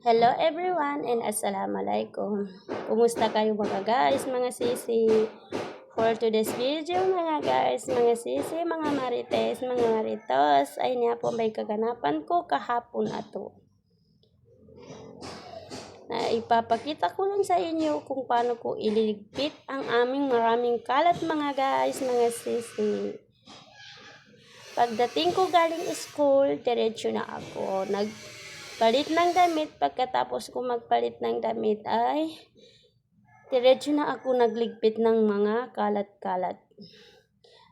Hello everyone and assalamualaikum. Kumusta kayo mga guys, mga sisi? For today's video mga guys, mga sisi, mga marites, mga maritos, ay niya po may kaganapan ko kahapon ato. Na ipapakita ko lang sa inyo kung paano ko ililigpit ang aming maraming kalat mga guys, mga sisi. Pagdating ko galing school, diretso na ako. Nagpalit ng damit. Pagkatapos ko magpalit ng damit ay diretso na ako nagligpit ng mga kalat-kalat.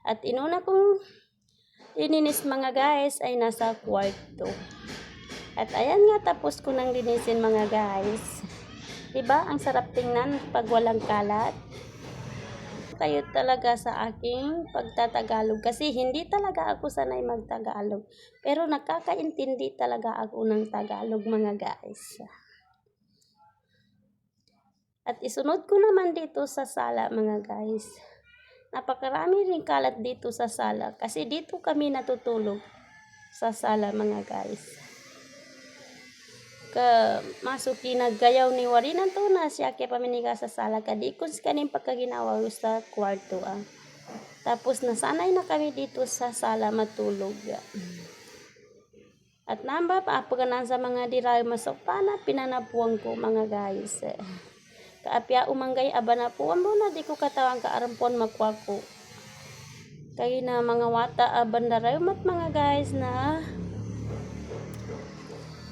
At inuna kong lininis mga guys ay nasa kwarto. At ayan nga, tapos ko nang linisin mga guys. Diba? Ang sarap tingnan pag walang kalat. Kayo talaga sa aking pagtatagalog kasi hindi talaga ako sanay magtagalog, pero nakakaintindi talaga ako ng Tagalog mga guys. At isunod ko naman dito sa sala mga guys. Napakarami ring kalat dito sa sala kasi dito kami natutulog sa sala mga guys. Masuki naggayaw ni warinan to na siya kaya paminiga sa sala kadikons kanin pagkaginawa sa kwarto Tapos nasanay na kami dito sa sala matulog. At namba paganan sa mga diray masopana pinanapuan ko mga guys. Kaapya umanggay abana puan mo na di ko katawang kaarampon makwako. Kaya na mga wata bandaray mat mga guys na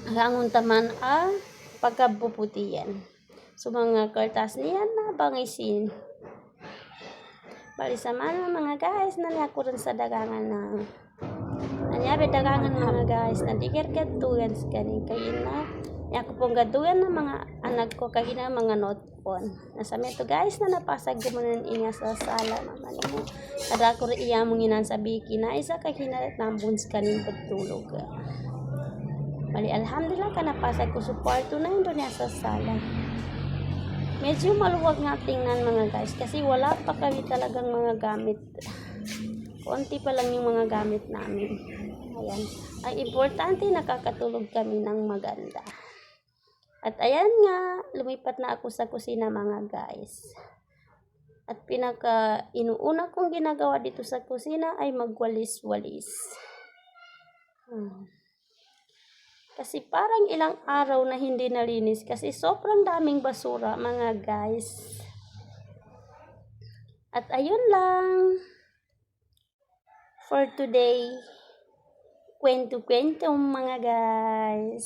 hangon taman pagkabuputian. So mga kertas niyan na bangisin. Bali sama na mga guys na niya ko rin sa dagangan na nanyabi dagangan mga guys na dikir gatuyan sa kanin kayo na niya ko pong gatuyan ng mga anak ko kayo na mga notepon. Nasa meto guys na napasag gumunan inya sa sala naman mo. Ada ko rin iya mong inan sa biki na isa kay hinalit nambun sa kanin pagtulog. Bali, alhamdulillah ka napasag ko sa kwarto na yun doon sa sala. Medyo maluwag nga tingnan mga guys kasi wala pa kami talagang mga gamit. Konti pa lang yung mga gamit namin. Ayan. Ang importante nakakatulog kami ng maganda. At ayan nga, lumipat na ako sa kusina mga guys. At inuuna kong ginagawa dito sa kusina ay magwalis-walis. Kasi parang ilang araw na hindi nalinis kasi sobrang daming basura mga guys. At ayun lang. For today, kwento-kwento mga guys.